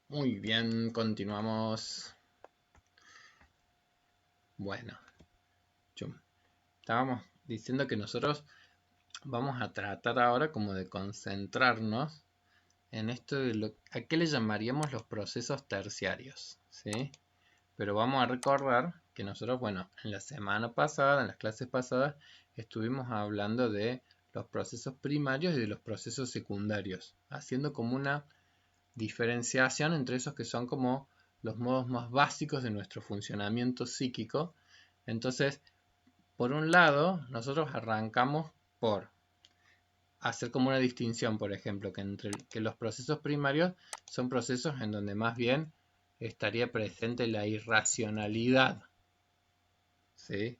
Muy bien, continuamos. Bueno, estábamos diciendo que nosotros vamos a tratar ahora como de concentrarnos en esto de a qué le llamaríamos los procesos terciarios, ¿sí? Pero vamos a recordar que nosotros, bueno, en la semana pasada, en las clases pasadas, estuvimos hablando de los procesos primarios y de los procesos secundarios, haciendo como una diferenciación entre esos que son como los modos más básicos de nuestro funcionamiento psíquico. Entonces, por un lado, nosotros arrancamos por hacer como una distinción, por ejemplo, que los procesos primarios son procesos en donde más bien estaría presente la irracionalidad, ¿sí?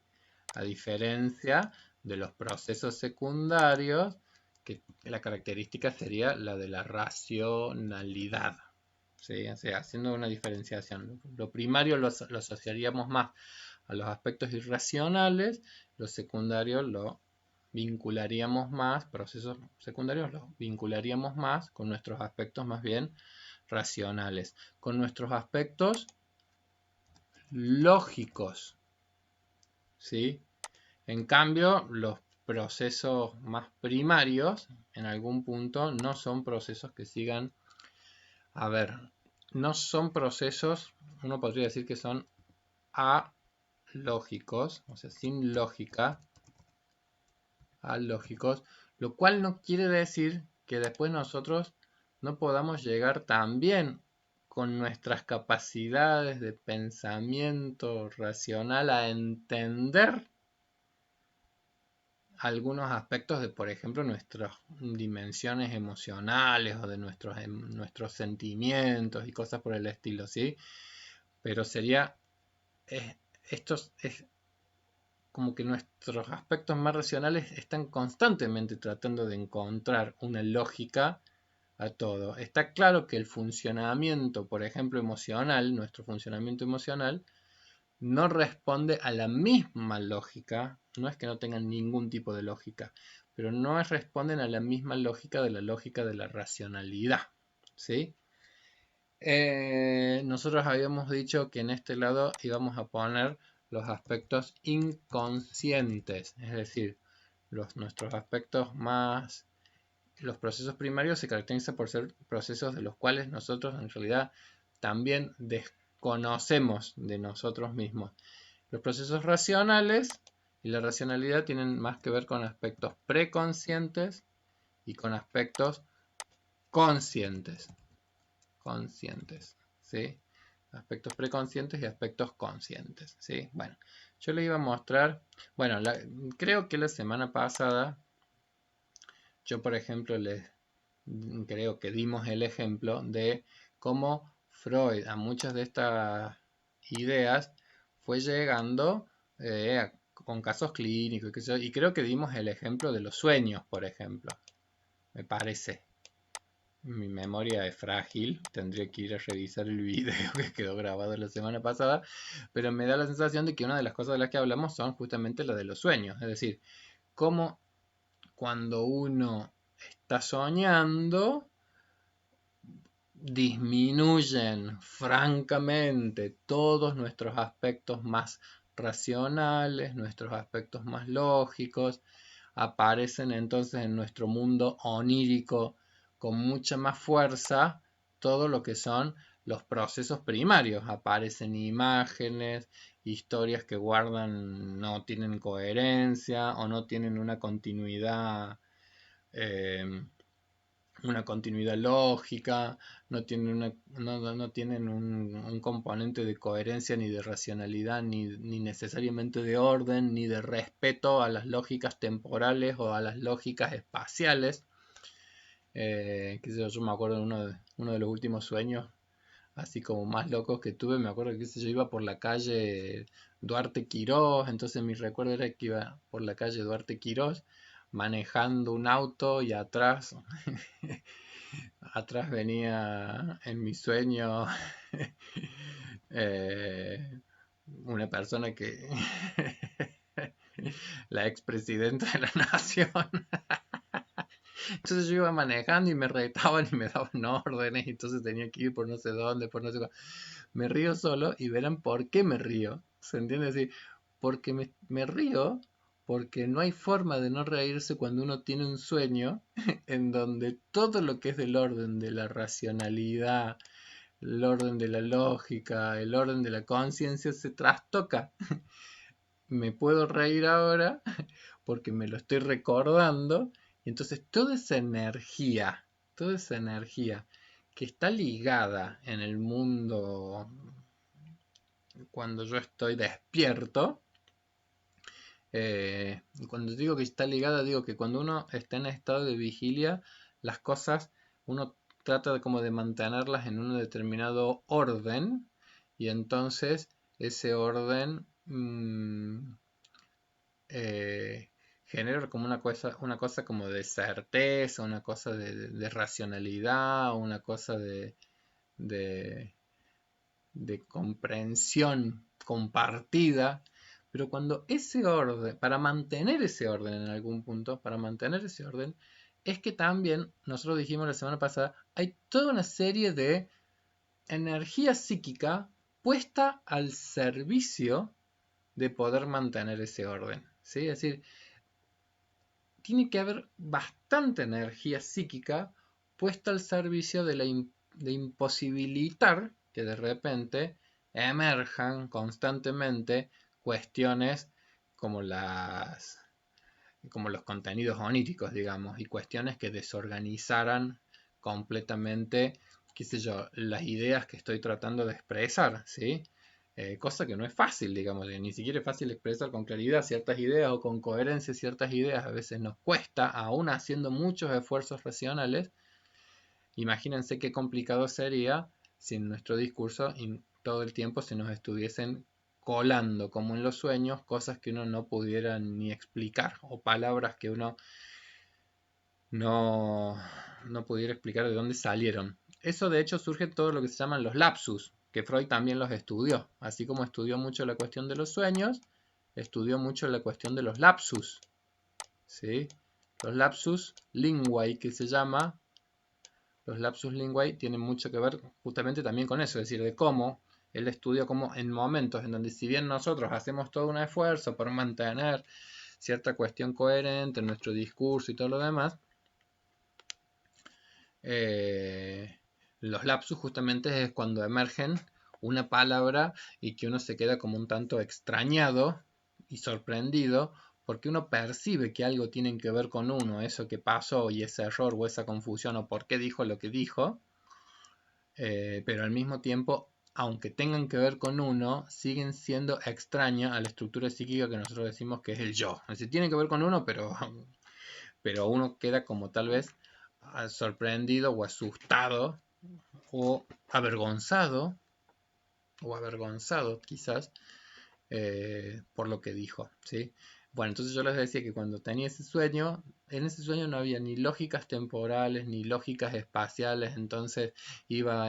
A diferencia de los procesos secundarios, que la característica sería la de la racionalidad. ¿Sí? O sea, haciendo una diferenciación. Lo primario lo asociaríamos más a los aspectos irracionales, lo secundario lo vincularíamos más, procesos secundarios los vincularíamos más con nuestros aspectos más bien racionales, con nuestros aspectos lógicos, ¿sí? En cambio, los procesos más primarios, en algún punto, no son procesos que sigan, a ver, no son procesos, uno podría decir que son alógicos, o sea, sin lógica, alógicos, lo cual no quiere decir que después nosotros no podamos llegar también con nuestras capacidades de pensamiento racional a entender algunos aspectos de, por ejemplo, nuestras dimensiones emocionales o de nuestros sentimientos y cosas por el estilo, ¿sí? Pero sería, esto es como que nuestros aspectos más racionales están constantemente tratando de encontrar una lógica a todo. Está claro que el funcionamiento, por ejemplo, emocional, nuestro funcionamiento emocional, no responde a la misma lógica, no es que no tengan ningún tipo de lógica, pero no responden a la misma lógica de la racionalidad, ¿sí? Nosotros habíamos dicho que en este lado íbamos a poner los aspectos inconscientes, es decir, nuestros aspectos más. Los procesos primarios se caracterizan por ser procesos de los cuales nosotros en realidad también desconocemos de nosotros mismos. Los procesos racionales y la racionalidad tienen más que ver con aspectos preconscientes y con aspectos conscientes. Conscientes, ¿sí? Aspectos preconscientes y aspectos conscientes, ¿sí? Bueno, yo le iba a mostrar, bueno, creo que la semana pasada, yo por ejemplo creo que dimos el ejemplo de cómo Freud a muchas de estas ideas fue llegando con casos clínicos y creo que dimos el ejemplo de los sueños, por ejemplo, me parece. Mi memoria es frágil, tendría que ir a revisar el video que quedó grabado la semana pasada, pero me da la sensación de que una de las cosas de las que hablamos son justamente las de los sueños, es decir, cómo cuando uno está soñando, disminuyen francamente todos nuestros aspectos más racionales, nuestros aspectos más lógicos, aparecen entonces en nuestro mundo onírico con mucha más fuerza todo lo que son los procesos primarios. Aparecen imágenes, historias que guardan, no tienen coherencia o no tienen eh, una continuidad lógica, no tienen, no tienen un componente de coherencia ni de racionalidad, ni necesariamente de orden, ni de respeto a las lógicas temporales o a las lógicas espaciales. Yo me acuerdo de uno de los últimos sueños, así como más locos que tuve, me acuerdo que yo iba por la calle Duarte Quirós, entonces mi recuerdo era que iba por la calle Duarte Quirós manejando un auto y atrás atrás venía en mi sueño eh, una persona que la expresidenta de la nación Entonces yo iba manejando y me retaban y me daban órdenes, y entonces tenía que ir por no sé dónde, por no sé cuándo. Me río solo y verán por qué me río. ¿Se entiende? Así, porque me río porque no hay forma de no reírse cuando uno tiene un sueño en donde todo lo que es del orden de la racionalidad, el orden de la lógica, el orden de la conciencia se trastoca. Me puedo reír ahora porque me lo estoy recordando, y entonces toda esa energía que está ligada en el mundo cuando yo estoy despierto, cuando digo que está ligada, digo que cuando uno está en estado de vigilia, las cosas, uno trata de como de mantenerlas en un determinado orden, y entonces ese orden eh, genera como una cosa como de certeza, una cosa de racionalidad, una cosa de, de comprensión compartida. Pero cuando ese orden, para mantener ese orden en algún punto, para mantener ese orden, es que también, nosotros dijimos la semana pasada, hay toda una serie de energía psíquica puesta al servicio de poder mantener ese orden. ¿Sí? Es decir, tiene que haber bastante energía psíquica puesta al servicio de imposibilitar que de repente emerjan constantemente cuestiones como como los contenidos oníricos, digamos, y cuestiones que desorganizaran completamente, qué sé yo, las ideas que estoy tratando de expresar, ¿sí? Cosa que no es fácil, digamos, ni siquiera es fácil expresar con claridad ciertas ideas o con coherencia ciertas ideas, a veces nos cuesta, aún haciendo muchos esfuerzos racionales. Imagínense qué complicado sería si en nuestro discurso todo el tiempo se nos estuviesen colando, como en los sueños, cosas que uno no pudiera ni explicar, o palabras que uno no, no pudiera explicar de dónde salieron. Eso de hecho surge todo lo que se llaman los lapsus, que Freud también los estudió. Así como estudió mucho la cuestión de los sueños, estudió mucho la cuestión de los lapsus. ¿Sí? Los lapsus linguae, que se llama, los lapsus linguae tienen mucho que ver justamente también con eso, es decir, de cómo él estudió como en momentos en donde si bien nosotros hacemos todo un esfuerzo por mantener cierta cuestión coherente en nuestro discurso y todo lo demás, eh, los lapsus justamente es cuando emergen una palabra y que uno se queda como un tanto extrañado y sorprendido porque uno percibe que algo tiene que ver con uno, eso que pasó y ese error o esa confusión o por qué dijo lo que dijo, pero al mismo tiempo, aunque tengan que ver con uno, siguen siendo extrañas a la estructura psíquica que nosotros decimos que es el yo. Es decir, tienen que ver con uno, pero uno queda como tal vez sorprendido o asustado o avergonzado quizás por lo que dijo, ¿sí? Bueno, entonces yo les decía que cuando tenía ese sueño, en ese sueño no había ni lógicas temporales ni lógicas espaciales, entonces iba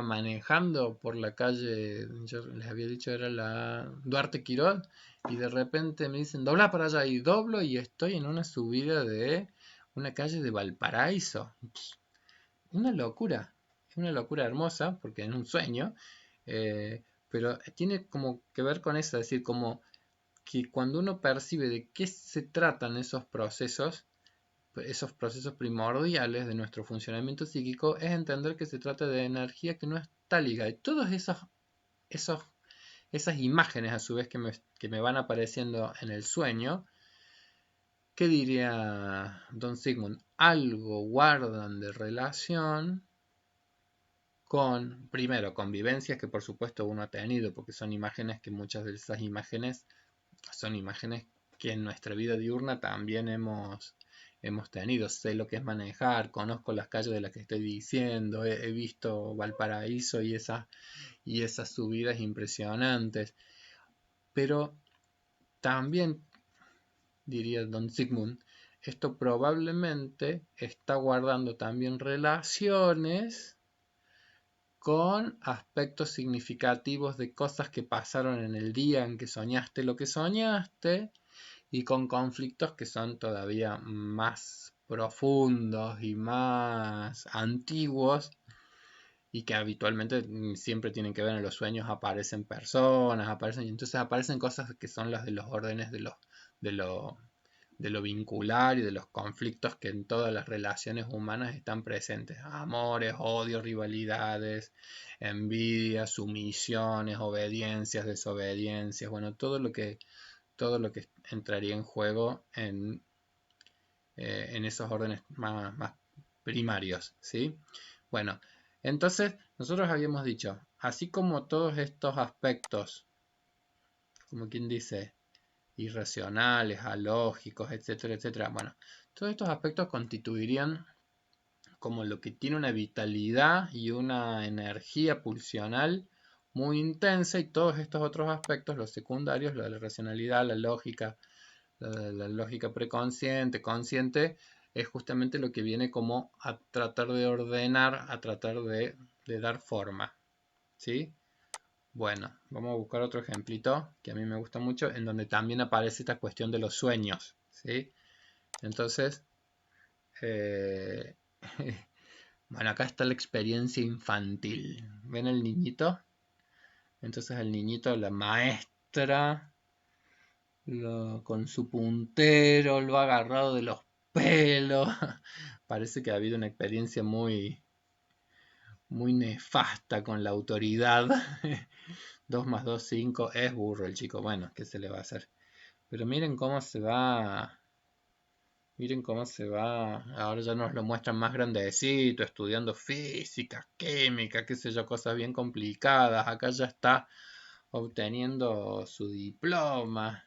manejando por la calle, yo les había dicho era la Duarte Quirón, y de repente me dicen, dobla para allá, y doblo y estoy en una subida de una calle de Valparaíso. Una locura hermosa, porque en un sueño, pero tiene como que ver con eso, es decir, como que cuando uno percibe de qué se tratan esos procesos primordiales de nuestro funcionamiento psíquico, es entender que se trata de energía que no está ligada. Y todas esos, esas imágenes a su vez que me van apareciendo en el sueño, ¿qué diría Don Sigmund? Algo guardan de relación con, primero, convivencias que por supuesto uno ha tenido, porque son imágenes que muchas de esas imágenes son imágenes que en nuestra vida diurna también hemos tenido. Sé lo que es manejar, conozco las calles de las que estoy diciendo, he visto Valparaíso y esas subidas impresionantes. Pero también, diría Don Sigmund, esto probablemente está guardando también relaciones con aspectos significativos de cosas que pasaron en el día en que soñaste lo que soñaste y con conflictos que son todavía más profundos y más antiguos y que habitualmente siempre tienen que ver en los sueños, aparecen personas, y entonces aparecen cosas que son las de los órdenes de lo, de lo vincular y de los conflictos que en todas las relaciones humanas están presentes. Amores, odios, rivalidades, envidias, sumisiones, obediencias, desobediencias, bueno, todo lo que entraría en juego en esos órdenes más primarios, ¿sí? Bueno, entonces nosotros habíamos dicho, así como todos estos aspectos, como quien dice, irracionales, alógicos, etcétera, etcétera, bueno, todos estos aspectos constituirían como lo que tiene una vitalidad y una energía pulsional muy intensa y todos estos otros aspectos, los secundarios, la racionalidad, la lógica preconsciente, consciente, es justamente lo que viene como a tratar de ordenar, a tratar de dar forma, ¿sí? Bueno, vamos a buscar otro ejemplito que a mí me gusta mucho, en donde también aparece esta cuestión de los sueños, ¿sí? Entonces, eh, bueno, acá está la experiencia infantil. ¿Ven el niñito? Entonces el niñito, la maestra, con su puntero, lo ha agarrado de los pelos. Parece que ha habido una experiencia muy nefasta con la autoridad. 2 más 2, 5. Es burro el chico. Bueno, ¿qué se le va a hacer? Pero miren cómo se va. Miren cómo se va. Ahora ya nos lo muestran más grandecito, estudiando física, química, qué sé yo, cosas bien complicadas. Acá ya está obteniendo su diploma.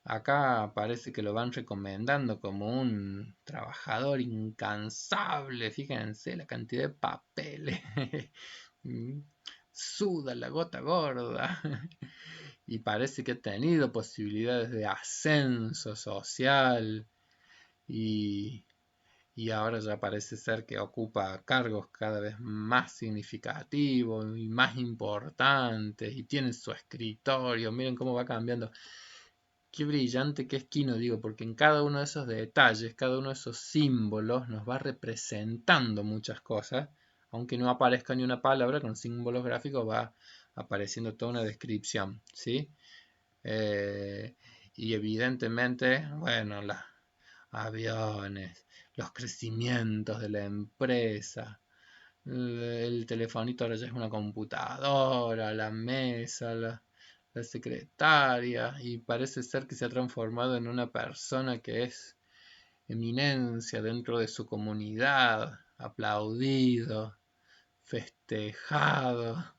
Acá parece que lo van recomendando como un trabajador incansable. Fíjense la cantidad de papeles. Suda la gota gorda. Y parece que ha tenido posibilidades de ascenso social. Y, y ahora ya parece ser que ocupa cargos cada vez más significativos y más importantes. Y tiene su escritorio. Miren cómo va cambiando. Qué brillante que es Kino, digo, porque en cada uno de esos detalles, cada uno de esos símbolos nos va representando muchas cosas, aunque no aparezca ni una palabra, con símbolos gráficos va apareciendo toda una descripción, ¿sí? Eh, y evidentemente, bueno, los aviones, los crecimientos de la empresa, el telefonito ahora ya es una computadora, la mesa, la secretaria, y parece ser que se ha transformado en una persona que es eminencia dentro de su comunidad, aplaudido, festejado,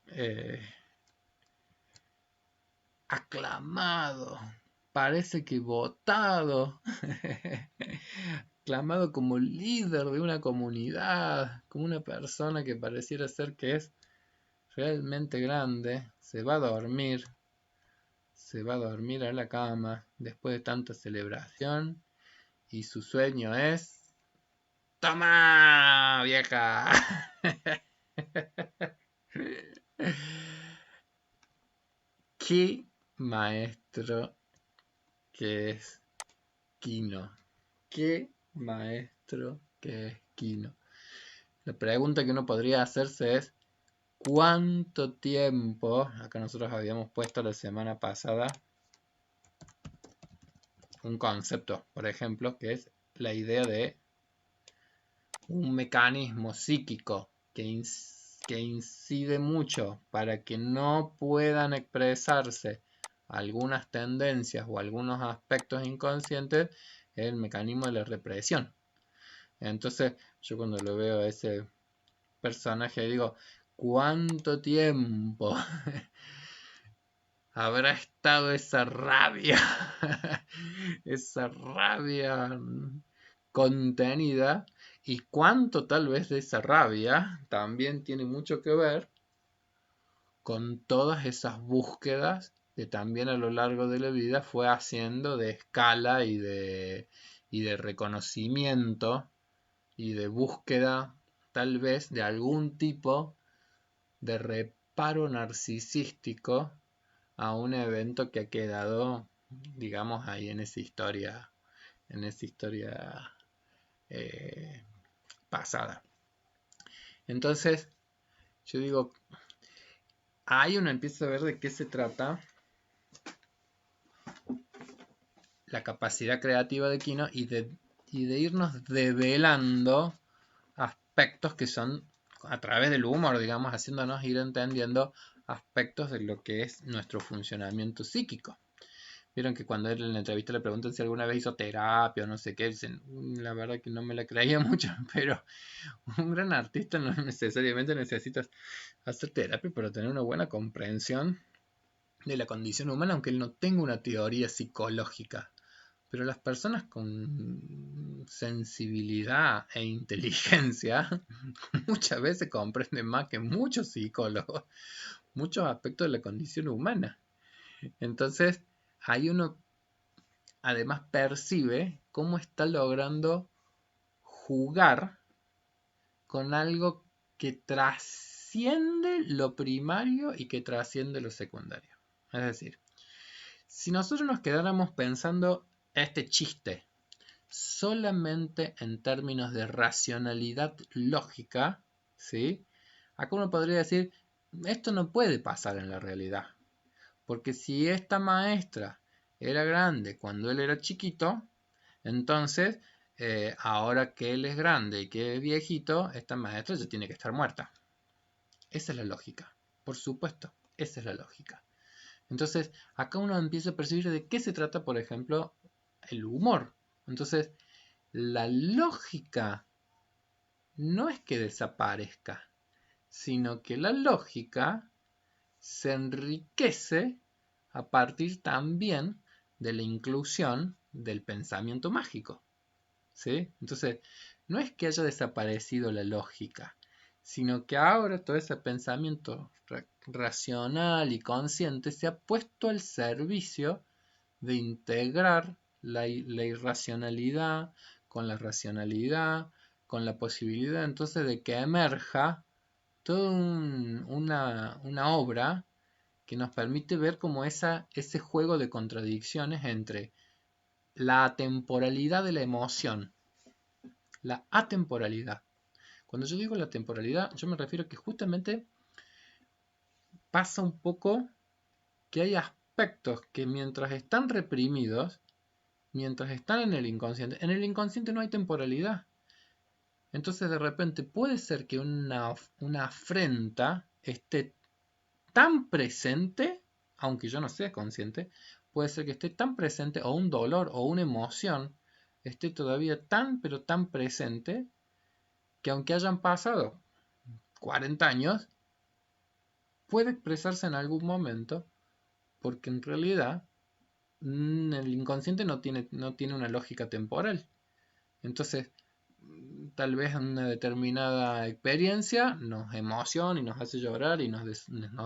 eh, aclamado, parece que votado, aclamado como líder de una comunidad, como una persona que pareciera ser que es realmente grande, se va a dormir a la cama después de tanta celebración y su sueño es ¡Toma, vieja! ¡Qué maestro que es Kino! ¡Qué maestro que es Kino! La pregunta que uno podría hacerse es ¿cuánto tiempo? Acá nosotros habíamos puesto la semana pasada un concepto, por ejemplo, que es la idea de un mecanismo psíquico que incide mucho para que no puedan expresarse algunas tendencias o algunos aspectos inconscientes, es el mecanismo de la represión. Entonces, yo cuando lo veo a ese personaje digo, ¿cuánto tiempo habrá estado esa rabia? Esa rabia contenida y cuánto tal vez de esa rabia también tiene mucho que ver con todas esas búsquedas que también a lo largo de la vida fue haciendo de escala y de reconocimiento y de búsqueda tal vez de algún tipo de reparo narcisístico a un evento que ha quedado, digamos, ahí en esa historia en esa historia pasada. Entonces, yo digo, ahí uno empieza a ver de qué se trata la capacidad creativa de Kino y de irnos develando aspectos que son a través del humor, digamos, haciéndonos ir entendiendo aspectos de lo que es nuestro funcionamiento psíquico. Vieron que cuando en la entrevista le preguntan si alguna vez hizo terapia o no sé qué, dicen, la verdad que no me la creía mucho, pero un gran artista no necesariamente necesita hacer terapia para tener una buena comprensión de la condición humana, aunque él no tenga una teoría psicológica. Pero las personas con sensibilidad e inteligencia muchas veces comprenden más que muchos psicólogos muchos aspectos de la condición humana. Entonces, ahí uno además percibe cómo está logrando jugar con algo que trasciende lo primario y que trasciende lo secundario. Es decir, si nosotros nos quedáramos pensando este chiste solamente en términos de racionalidad lógica, ¿sí? Acá uno podría decir, esto no puede pasar en la realidad, porque si esta maestra era grande cuando él era chiquito, entonces ahora que él es grande y que es viejito, esta maestra ya tiene que estar muerta. Esa es la lógica, por supuesto, esa es la lógica. Entonces, acá uno empieza a percibir de qué se trata, por ejemplo, el humor. Entonces, la lógica no es que desaparezca, sino que la lógica se enriquece a partir también de la inclusión del pensamiento mágico. ¿Sí? Entonces, no es que haya desaparecido la lógica, sino que ahora todo ese pensamiento racional y consciente se ha puesto al servicio de integrar la irracionalidad con la racionalidad, con la posibilidad entonces de que emerja toda una obra que nos permite ver como ese juego de contradicciones entre la atemporalidad de la emoción, la atemporalidad. Cuando yo digo la temporalidad, yo me refiero a que justamente pasa un poco que hay aspectos que mientras están reprimidos, mientras están en el inconsciente no hay temporalidad. Entonces de repente puede ser que una afrenta esté tan presente, aunque yo no sea consciente, puede ser que esté tan presente, o un dolor o una emoción esté todavía tan pero tan presente, que aunque hayan pasado 40 años, puede expresarse en algún momento, porque en realidad el inconsciente no tiene una lógica temporal. Entonces, tal vez una determinada experiencia nos emociona y nos hace llorar y nos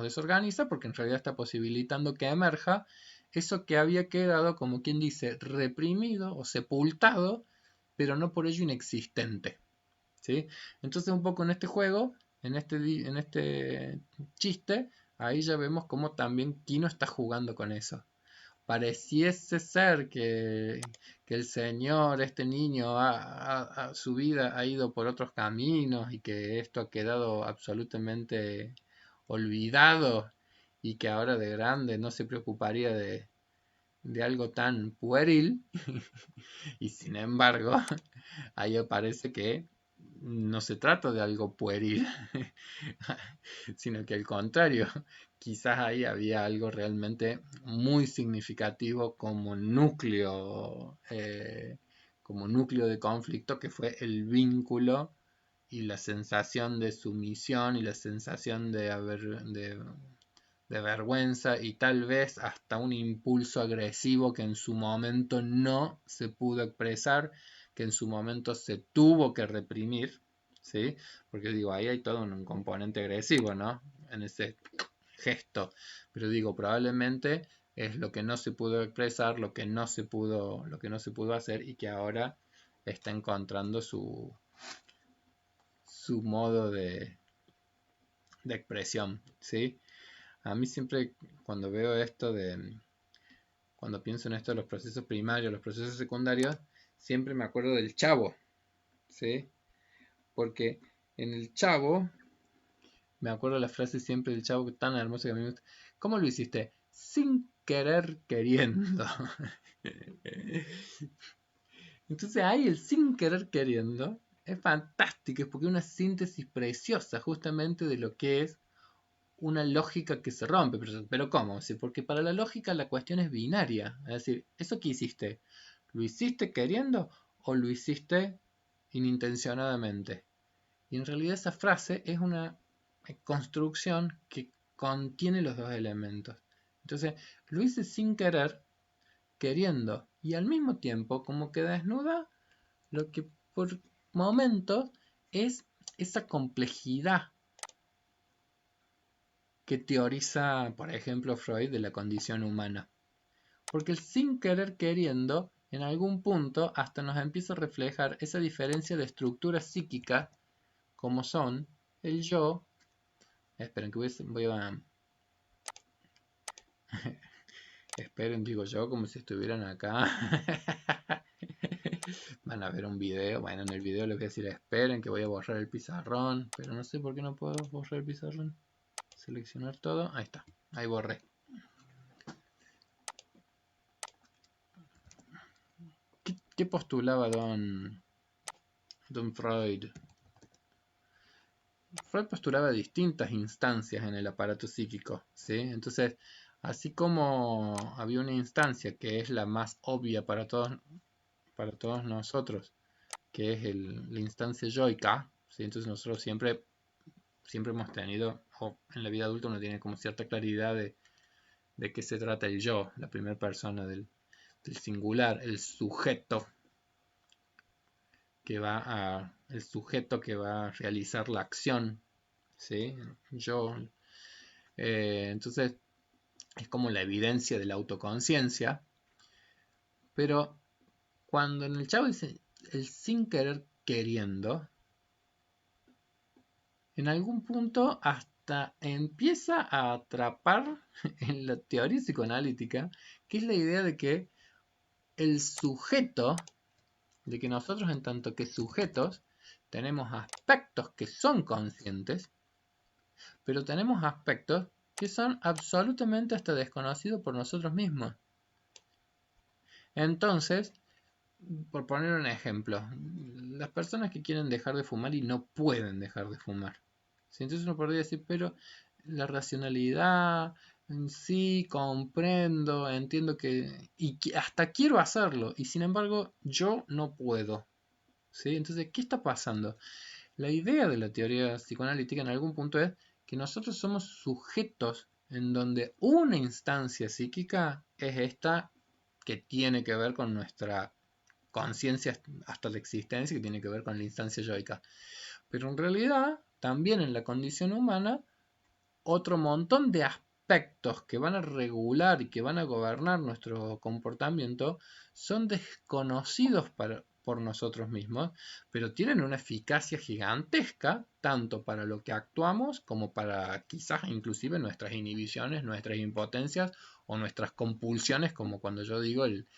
desorganiza, porque en realidad está posibilitando que emerja eso que había quedado, como quien dice, reprimido o sepultado, pero no por ello inexistente. ¿Sí? Entonces un poco en este juego, en este chiste, ahí ya vemos cómo también Kino está jugando con eso. Pareciese ser que el señor, este niño, su vida ha ido por otros caminos y que esto ha quedado absolutamente olvidado y que ahora de grande no se preocuparía de algo tan pueril. Y sin embargo, ahí aparece que no se trata de algo pueril, sino que al contrario, quizás ahí había algo realmente muy significativo como núcleo de conflicto, que fue el vínculo y la sensación de sumisión y la sensación de vergüenza y tal vez hasta un impulso agresivo que en su momento no se pudo expresar, que en su momento se tuvo que reprimir, ¿sí? Porque digo, ahí hay todo un componente agresivo, ¿no? En ese gesto, pero digo, probablemente es lo que no se pudo expresar, lo que no se pudo hacer y que ahora está encontrando su modo de expresión, ¿sí? A mí siempre cuando veo cuando pienso en esto de los procesos primarios, los procesos secundarios, siempre me acuerdo del Chavo, ¿sí? Porque en el Chavo, me acuerdo la frase siempre del Chavo tan hermosa que a mí me gusta. ¿Cómo lo hiciste? Sin querer queriendo. Entonces ahí el sin querer queriendo es fantástico, es porque es una síntesis preciosa justamente de lo que es una lógica que se rompe. Pero ¿cómo? Sí, porque para la lógica la cuestión es binaria. Es decir, ¿eso qué hiciste? ¿Lo hiciste queriendo o lo hiciste inintencionadamente? Y en realidad esa frase es una construcción que contiene los dos elementos. Entonces, lo hice sin querer, queriendo, y al mismo tiempo como que desnuda lo que por momentos es esa complejidad que teoriza, por ejemplo, Freud de la condición humana. Porque el sin querer queriendo, en algún punto, hasta nos empieza a reflejar esa diferencia de estructura psíquica, como son el yo. Esperen que voy a... Esperen, digo yo, como si estuvieran acá. Van a ver un video. Bueno, en el video les voy a decir esperen que voy a borrar el pizarrón. Pero no sé por qué no puedo borrar el pizarrón. Seleccionar todo. Ahí está. Ahí borré. ¿Qué postulaba Don Freud? Freud postulaba distintas instancias en el aparato psíquico, ¿sí? Entonces, así como había una instancia que es la más obvia para todos nosotros, que es la instancia yoica, ¿sí? Entonces nosotros siempre hemos tenido, o en la vida adulta uno tiene como cierta claridad de qué se trata el yo, la primera persona del singular, el sujeto que va a realizar la acción, ¿sí? Yo. Entonces es como la evidencia de la autoconciencia, pero cuando en el Chavo dice el sin querer queriendo, en algún punto hasta empieza a atrapar en la teoría psicoanalítica, que es la idea de que el sujeto, de que nosotros en tanto que sujetos tenemos aspectos que son conscientes, pero tenemos aspectos que son absolutamente hasta desconocidos por nosotros mismos. Entonces, por poner un ejemplo, las personas que quieren dejar de fumar y no pueden dejar de fumar. ¿Sí? Entonces uno podría decir, pero la racionalidad en sí, comprendo, entiendo y que hasta quiero hacerlo, y sin embargo yo no puedo. ¿Sí? Entonces, ¿qué está pasando? La idea de la teoría psicoanalítica en algún punto es que nosotros somos sujetos en donde una instancia psíquica es esta que tiene que ver con nuestra conciencia hasta la existencia, que tiene que ver con la instancia yoica. Pero en realidad, también en la condición humana, otro montón de aspectos que van a regular y que van a gobernar nuestro comportamiento son desconocidos por nosotros mismos, pero tienen una eficacia gigantesca tanto para lo que actuamos como para quizás inclusive nuestras inhibiciones, nuestras impotencias o nuestras compulsiones, como cuando yo digo el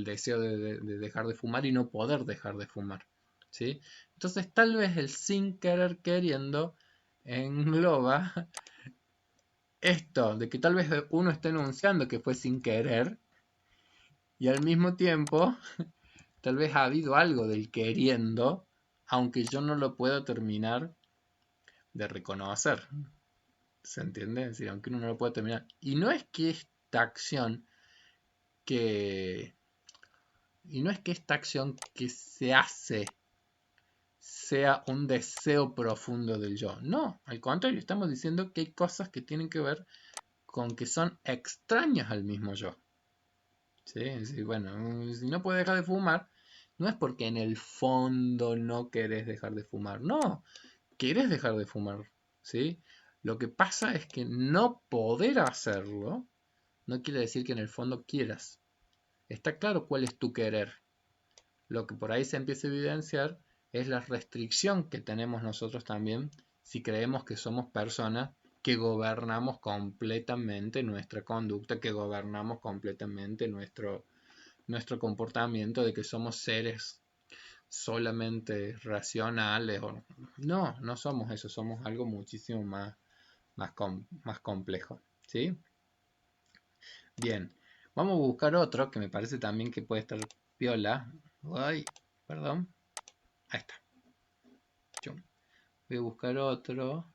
deseo de dejar de fumar y no poder dejar de fumar. ¿Sí? Entonces tal vez el sin querer queriendo engloba esto, de que tal vez uno esté enunciando que fue sin querer y al mismo tiempo tal vez ha habido algo del queriendo, aunque yo no lo pueda terminar de reconocer. ¿Se entiende? Es decir, aunque uno no lo pueda terminar. Y no es que esta acción que... Y no es que esta acción que se hace sea un deseo profundo del yo. No, al contrario, estamos diciendo que hay cosas que tienen que ver con que son extrañas al mismo yo. ¿Sí? Sí, bueno, si no puedes dejar de fumar, no es porque en el fondo no querés dejar de fumar, no, querés dejar de fumar, ¿sí? Lo que pasa es que no poder hacerlo no quiere decir que en el fondo quieras. Está claro cuál es tu querer. Lo que por ahí se empieza a evidenciar es la restricción que tenemos nosotros también si creemos que somos personas que gobernamos completamente nuestra conducta, que gobernamos completamente nuestro comportamiento de que somos seres solamente racionales. No, no somos eso, somos algo muchísimo más complejo. ¿Sí? Bien, vamos a buscar otro que me parece también que puede estar piola. Ay, perdón. Ahí está. Chum. Voy a buscar otro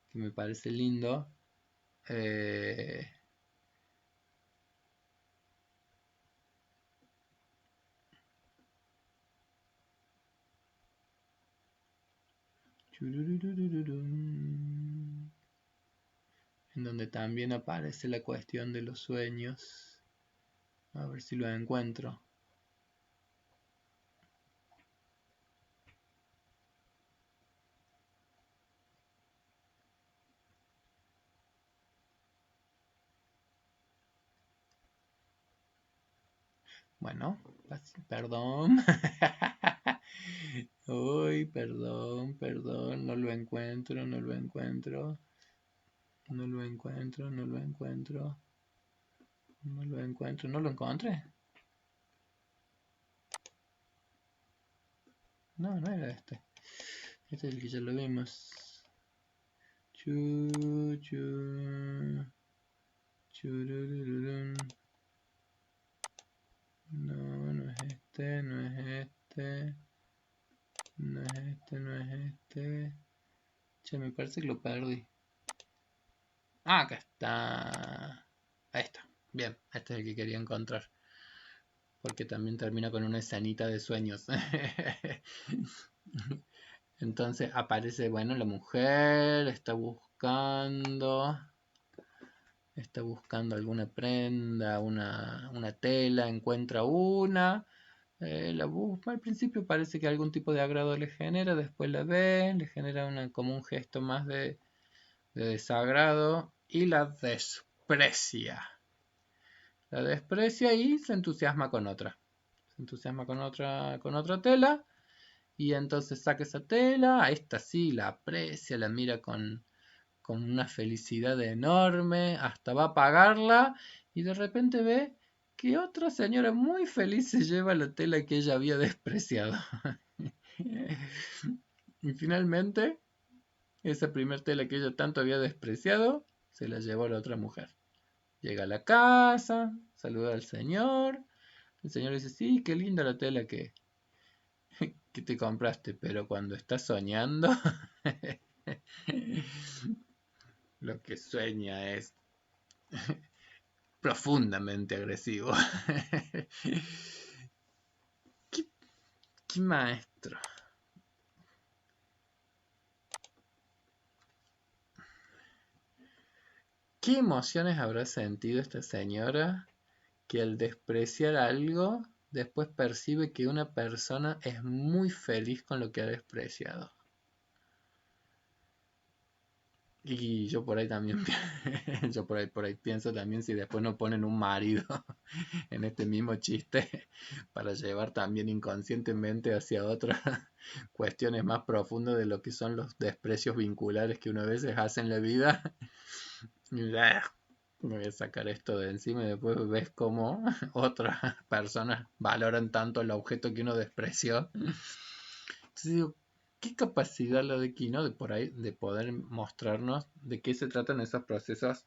que me parece lindo. Eh, en donde también aparece la cuestión de los sueños. A ver si lo encuentro. Bueno, perdón. Uy, perdón, no lo encuentro, no lo encuentro. No lo encuentro, no lo encuentro. No lo encuentro, no lo encontré. No, no era este. Este es el que ya lo vimos. No, no es este, no es este. No es este, no es este. Che, me parece que lo perdí. Ah, acá está. Ahí está. Bien, este es el que quería encontrar. Porque también termina con una escenita de sueños. Entonces aparece, bueno, la mujer está buscando alguna prenda, una tela, encuentra una, la busca, al principio parece que algún tipo de agrado le genera, después la ve, le genera como un gesto más de desagrado y la desprecia. La desprecia y se entusiasma con otra. Se entusiasma con otra tela y entonces saca esa tela, a esta sí la aprecia, la mira con una felicidad enorme, hasta va a pagarla y de repente ve que otra señora muy feliz se lleva la tela que ella había despreciado. Y finalmente, esa primer tela que ella tanto había despreciado, se la llevó a la otra mujer. Llega a la casa, saluda al señor, el señor dice, sí, qué linda la tela que te compraste, pero cuando estás soñando, lo que sueña es profundamente agresivo. ¿Qué, qué maestro? ¿Qué emociones habrá sentido esta señora que al despreciar algo, después percibe que una persona es muy feliz con lo que ha despreciado? Y yo por ahí también, yo por ahí pienso también si después no ponen un marido en este mismo chiste para llevar también inconscientemente hacia otras cuestiones más profundas de lo que son los desprecios vinculares que uno a veces hace en la vida. Me voy a sacar esto de encima y después ves cómo otras personas valoran tanto el objeto que uno despreció. Entonces digo, qué capacidad la de Kino de por ahí de poder mostrarnos de qué se tratan esos procesos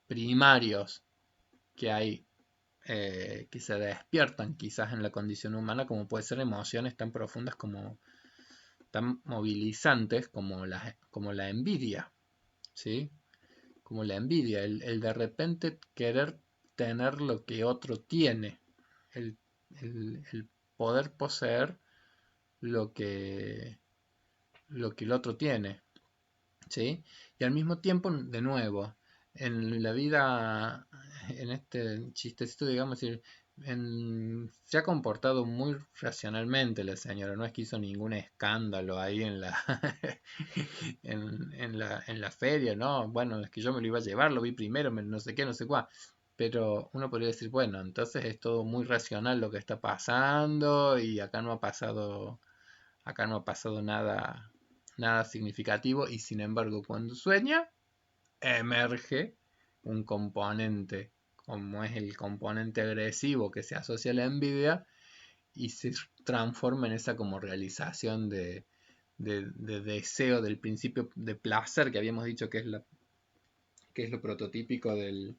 primarios que hay, que se despiertan quizás en la condición humana, como puede ser emociones tan profundas como tan movilizantes como la envidia, ¿sí? Como la envidia, el de repente querer tener lo que otro tiene, el, el poder poseer lo que, lo que el otro tiene, ¿sí? Y al mismo tiempo, de nuevo, en la vida, en este chistecito, digamos, se ha comportado muy racionalmente la señora, no es que hizo ningún escándalo ahí en la, en la feria, ¿no? Bueno, es que yo me lo iba a llevar, lo vi primero, no sé qué, no sé cuál. Pero uno podría decir, bueno, entonces es todo muy racional lo que está pasando y acá no ha pasado nada, nada significativo y sin embargo cuando sueña emerge un componente como es el componente agresivo que se asocia a la envidia, y se transforma en esa como realización de deseo, del principio de placer que habíamos dicho que es lo prototípico del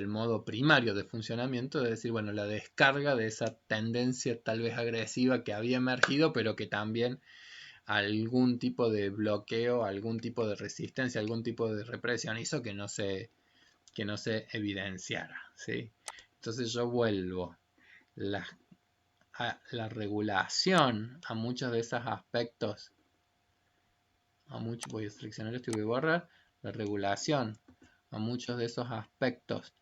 modo primario de funcionamiento, es decir, bueno, la descarga de esa tendencia tal vez agresiva que había emergido, pero que también algún tipo de bloqueo, algún tipo de resistencia, algún tipo de represión hizo que no se evidenciara, ¿sí? Entonces yo vuelvo. La regulación a muchos de esos aspectos, voy a seleccionar esto y voy a borrar, la regulación a muchos de esos aspectos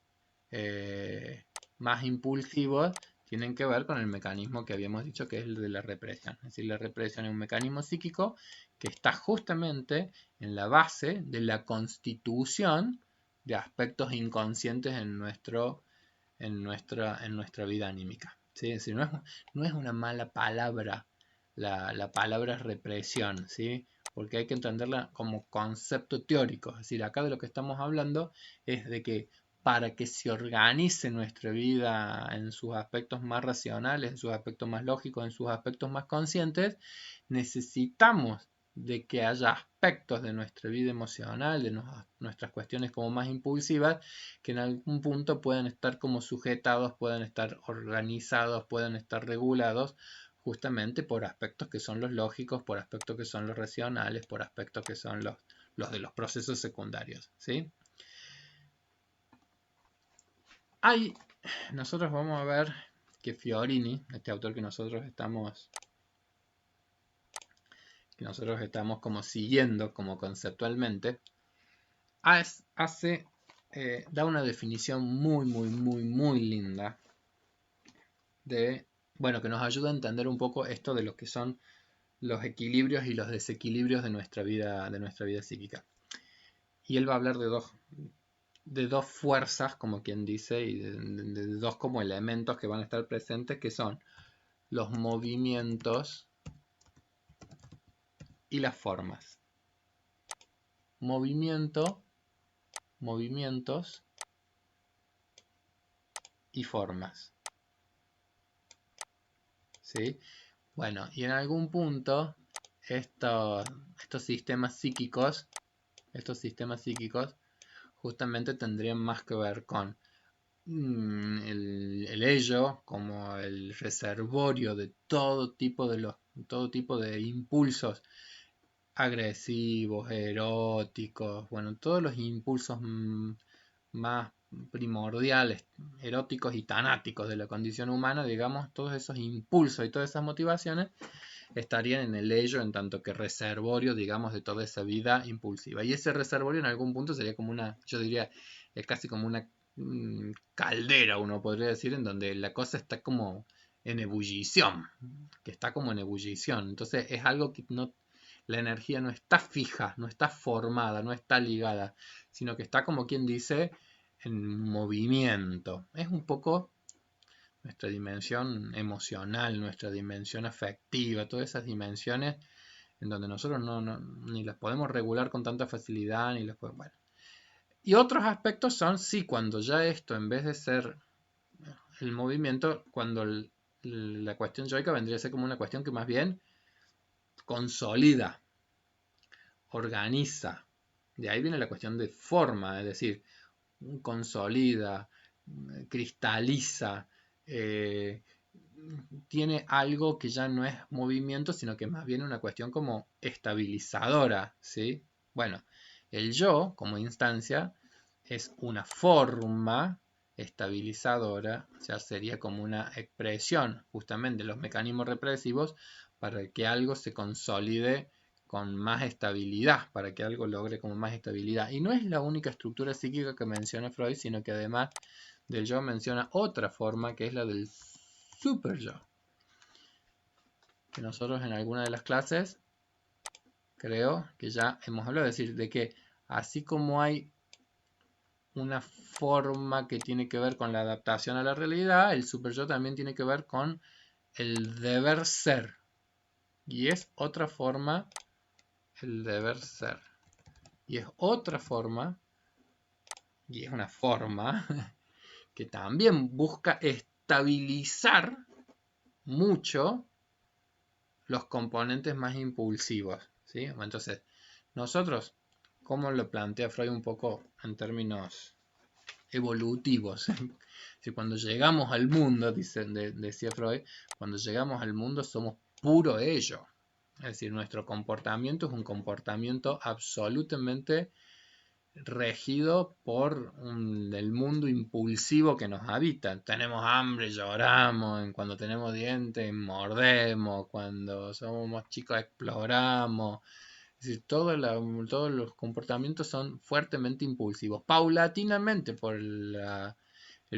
más impulsivos tienen que ver con el mecanismo que habíamos dicho que es el de la represión. Es decir, la represión es un mecanismo psíquico que está justamente en la base de la constitución de aspectos inconscientes en nuestra vida anímica. ¿Sí? Es decir, no es una mala palabra la palabra represión, ¿sí? Porque hay que entenderla como concepto teórico. Es decir, acá de lo que estamos hablando es de que para que se organice nuestra vida en sus aspectos más racionales, en sus aspectos más lógicos, en sus aspectos más conscientes, necesitamos de que haya aspectos de nuestra vida emocional, de nuestras cuestiones como más impulsivas, que en algún punto puedan estar como sujetados, puedan estar organizados, puedan estar regulados, justamente por aspectos que son los lógicos, por aspectos que son los racionales, por aspectos que son los de los procesos secundarios, ¿sí? Nosotros vamos a ver que Fiorini, este autor que nosotros estamos como siguiendo como conceptualmente, da una definición muy, muy, muy, muy linda que nos ayuda a entender un poco esto de lo que son los equilibrios y los desequilibrios de nuestra vida psíquica. Y él va a hablar de dos fuerzas, como quien dice, y de dos como elementos que van a estar presentes, que son los movimientos y las formas. Movimientos y formas. ¿Sí? Bueno, y en algún punto estos sistemas psíquicos justamente tendrían más que ver con el ello como el reservorio de todo tipo de impulsos agresivos, eróticos, bueno, todos los impulsos más primordiales, eróticos y tanáticos de la condición humana, digamos, todos esos impulsos y todas esas motivaciones estarían en el ello en tanto que reservorio, digamos, de toda esa vida impulsiva. Y ese reservorio en algún punto sería como yo diría, es casi como una caldera, uno podría decir, en donde la cosa está como en ebullición, Entonces es algo que la energía no está fija, no está formada, no está ligada, sino que está como quien dice en movimiento. Es un poco nuestra dimensión emocional, nuestra dimensión afectiva, todas esas dimensiones en donde nosotros ni las podemos regular con tanta facilidad, ni las podemos... Bueno. Y otros aspectos son, sí, cuando ya esto, en vez de ser el movimiento, cuando la cuestión yoica vendría a ser como una cuestión que más bien consolida, organiza. De ahí viene la cuestión de forma, es decir, consolida, cristaliza, tiene algo que ya no es movimiento, sino que más bien una cuestión como estabilizadora, ¿sí? Bueno, el yo, como instancia, es una forma estabilizadora, o sea, sería como una expresión justamente de los mecanismos represivos para que algo se consolide con más estabilidad, para que algo logre como más estabilidad. Y no es la única estructura psíquica que menciona Freud, sino que además del yo menciona otra forma que es la del super yo, que nosotros en alguna de las clases creo que ya hemos hablado, es decir, de que así como hay una forma que tiene que ver con la adaptación a la realidad, el super yo también tiene que ver con el deber ser, y es otra forma el deber ser, y es otra forma y es una forma que también busca estabilizar mucho los componentes más impulsivos, ¿sí? Entonces, nosotros, ¿cómo lo plantea Freud un poco en términos evolutivos? Si cuando llegamos al mundo, decía Freud, cuando llegamos al mundo somos puro ello. Es decir, nuestro comportamiento es un comportamiento absolutamente regido por el mundo impulsivo que nos habita. Tenemos hambre, lloramos, cuando tenemos dientes, mordemos, cuando somos más chicos, exploramos. Es decir, todos los comportamientos son fuertemente impulsivos. Paulatinamente, por el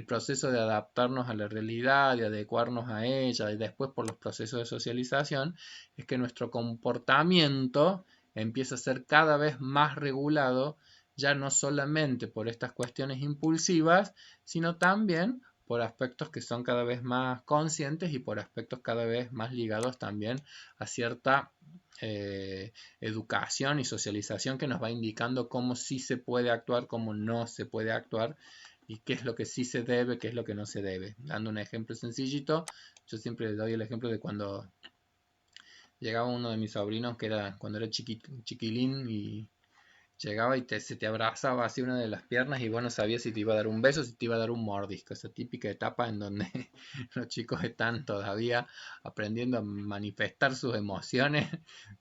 proceso de adaptarnos a la realidad, de adecuarnos a ella, y después por los procesos de socialización, es que nuestro comportamiento empieza a ser cada vez más regulado, ya no solamente por estas cuestiones impulsivas, sino también por aspectos que son cada vez más conscientes y por aspectos cada vez más ligados también a cierta educación y socialización que nos va indicando cómo sí se puede actuar, cómo no se puede actuar y qué es lo que sí se debe, qué es lo que no se debe. Dando un ejemplo sencillito, yo siempre doy el ejemplo de cuando llegaba uno de mis sobrinos que era cuando era chiquilín y llegaba y se te abrazaba así una de las piernas y vos no sabías si te iba a dar un beso o si te iba a dar un mordisco. Esa típica etapa en donde los chicos están todavía aprendiendo a manifestar sus emociones,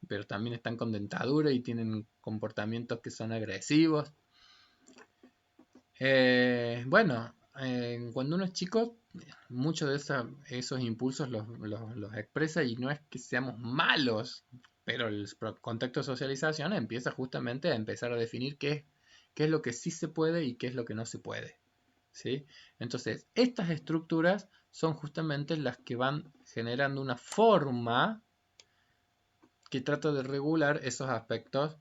pero también están con dentadura y tienen comportamientos que son agresivos. Bueno, cuando uno es chico, muchos de esos impulsos los expresa y no es que seamos malos, pero el contexto de socialización empieza justamente a empezar a definir qué es lo que sí se puede y qué es lo que no se puede. ¿Sí? Entonces, estas estructuras son justamente las que van generando una forma que trata de regular esos aspectos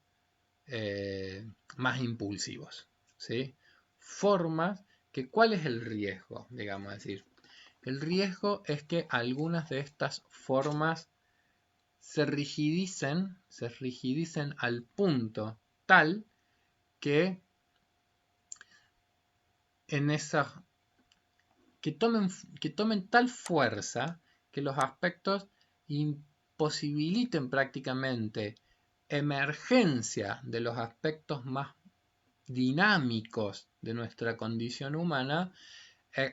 más impulsivos. ¿Sí? Formas que, ¿cuál es el riesgo? Digamos decir, el riesgo es que algunas de estas formas se rigidicen al punto tal que en esas que tomen tal fuerza que los aspectos imposibiliten prácticamente emergencia de los aspectos más dinámicos de nuestra condición humana,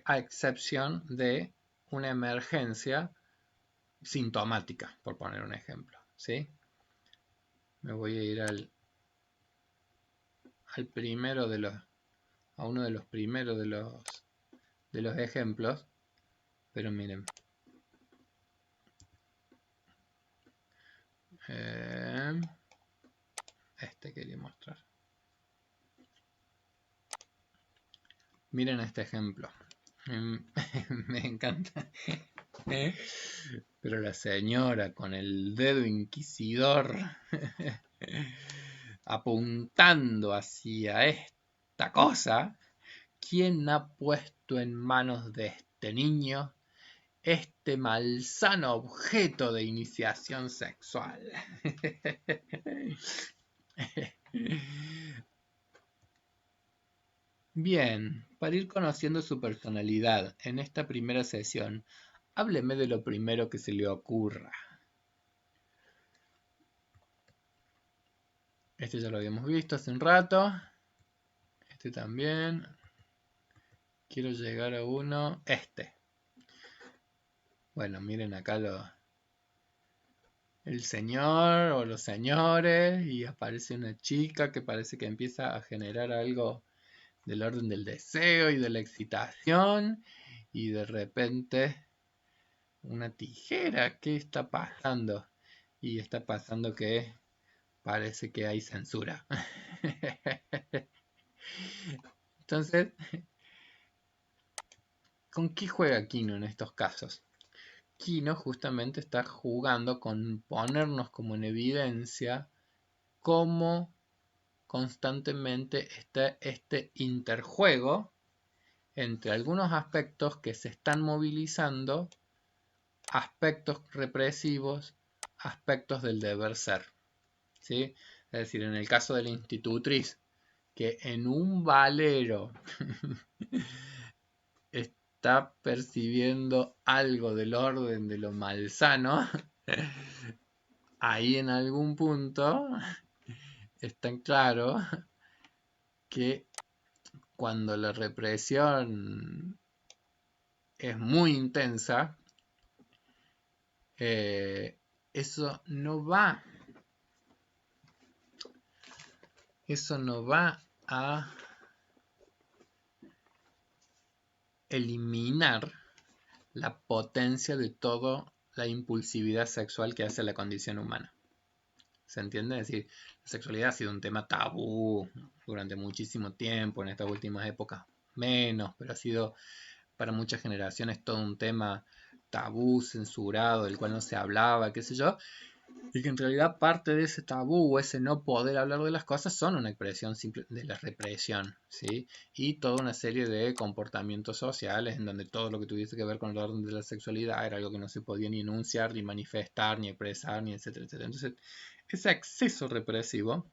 a excepción de una emergencia sintomática, por poner un ejemplo. ¿Sí? Me voy a ir al primero a uno de los primeros de los ejemplos, pero miren. Este quería mostrar. Miren este ejemplo. Me encanta. Pero la señora con el dedo inquisidor apuntando hacia esta cosa, ¿quién ha puesto en manos de este niño este malsano objeto de iniciación sexual? Bien, para ir conociendo su personalidad en esta primera sesión, hábleme de lo primero que se le ocurra. Este ya lo habíamos visto hace un rato. Este también. Quiero llegar a uno. Este. Bueno, miren acá el señor o los señores y aparece una chica que parece que empieza a generar algo del orden del deseo y de la excitación y de repente una tijera. ¿Qué está pasando? Y está pasando que parece que hay censura. Entonces, ¿con qué juega Kino en estos casos? Kino justamente está jugando con ponernos como en evidencia cómo constantemente está este interjuego entre algunos aspectos que se están movilizando, aspectos represivos, aspectos del deber ser. ¿Sí? Es decir, en el caso de la institutriz, que en un valero está percibiendo algo del orden de lo malsano, ahí en algún punto está en claro que cuando la represión es muy intensa, eso no va a eliminar la potencia de toda la impulsividad sexual que hace la condición humana. ¿Se entiende? Es decir, la sexualidad ha sido un tema tabú durante muchísimo tiempo, en estas últimas épocas menos, pero ha sido para muchas generaciones todo un tema tabú, censurado, del cual no se hablaba, qué sé yo, y que en realidad parte de ese tabú o ese no poder hablar de las cosas son una expresión simple de la represión, ¿sí? Y toda una serie de comportamientos sociales en donde todo lo que tuviese que ver con el orden de la sexualidad era algo que no se podía ni enunciar, ni manifestar, ni expresar, ni etcétera, etcétera. Entonces, ese exceso represivo,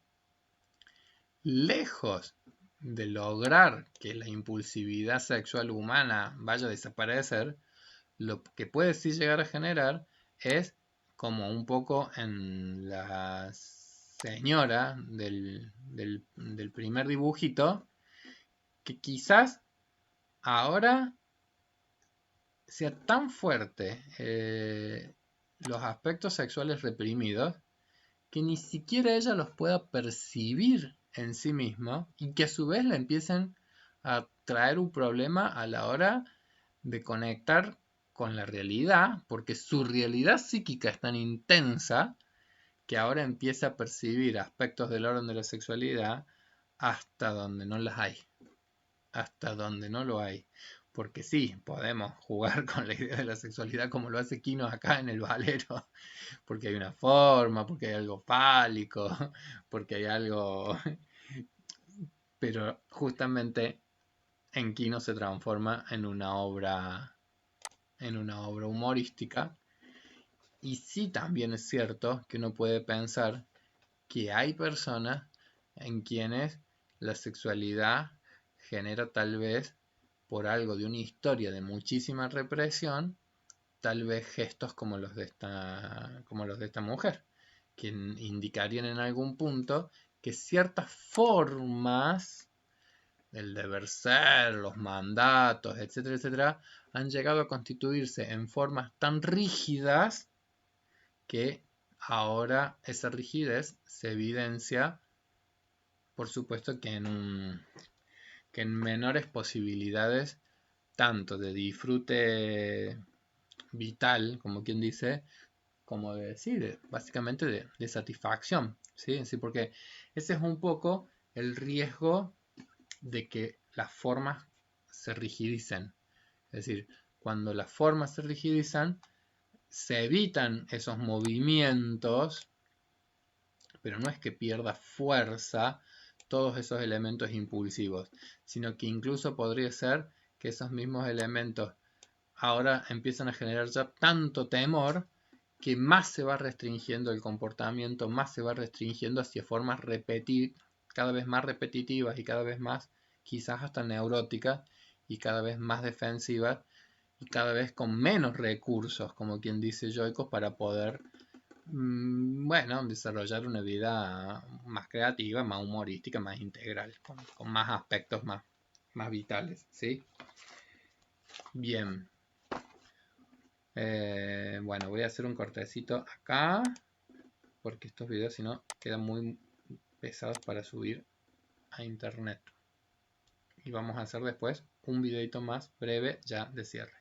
lejos de lograr que la impulsividad sexual humana vaya a desaparecer, lo que puede sí llegar a generar es como un poco en la señora del primer dibujito, que quizás ahora sea tan fuerte los aspectos sexuales reprimidos que ni siquiera ella los pueda percibir en sí misma y que a su vez le empiecen a traer un problema a la hora de conectar con la realidad, porque su realidad psíquica es tan intensa que ahora empieza a percibir aspectos del orden de la sexualidad hasta donde no las hay, hasta donde no lo hay. Porque sí, podemos jugar con la idea de la sexualidad como lo hace Kino acá en el valero, porque hay una forma, porque hay algo fálico, porque hay algo... Pero justamente en Kino se transforma en una obra humorística. Y sí, también es cierto que uno puede pensar que hay personas en quienes la sexualidad genera tal vez por algo de una historia de muchísima represión, tal vez gestos como los de esta mujer, que indicarían en algún punto que ciertas formas, el deber ser, los mandatos, etcétera, etcétera, han llegado a constituirse en formas tan rígidas que ahora esa rigidez se evidencia, por supuesto, que en menores posibilidades tanto de disfrute vital, como quien dice, como de, sí, básicamente de satisfacción, ¿sí? Sí, porque ese es un poco el riesgo de que las formas se rigidicen. Es decir, cuando las formas se rigidizan, se evitan esos movimientos, pero no es que pierda fuerza todos esos elementos impulsivos, sino que incluso podría ser que esos mismos elementos ahora empiezan a generar ya tanto temor que más se va restringiendo el comportamiento, más se va restringiendo hacia formas cada vez más repetitivas y cada vez más quizás hasta neuróticas y cada vez más defensivas y cada vez con menos recursos, como quien dice Joikos, para poder bueno, desarrollar una vida más creativa, más humorística, más integral, con más aspectos más vitales, ¿sí? Bien. Bueno, voy a hacer un cortecito acá, porque estos videos si no quedan muy pesados para subir a internet. Y vamos a hacer después un videito más breve ya de cierre.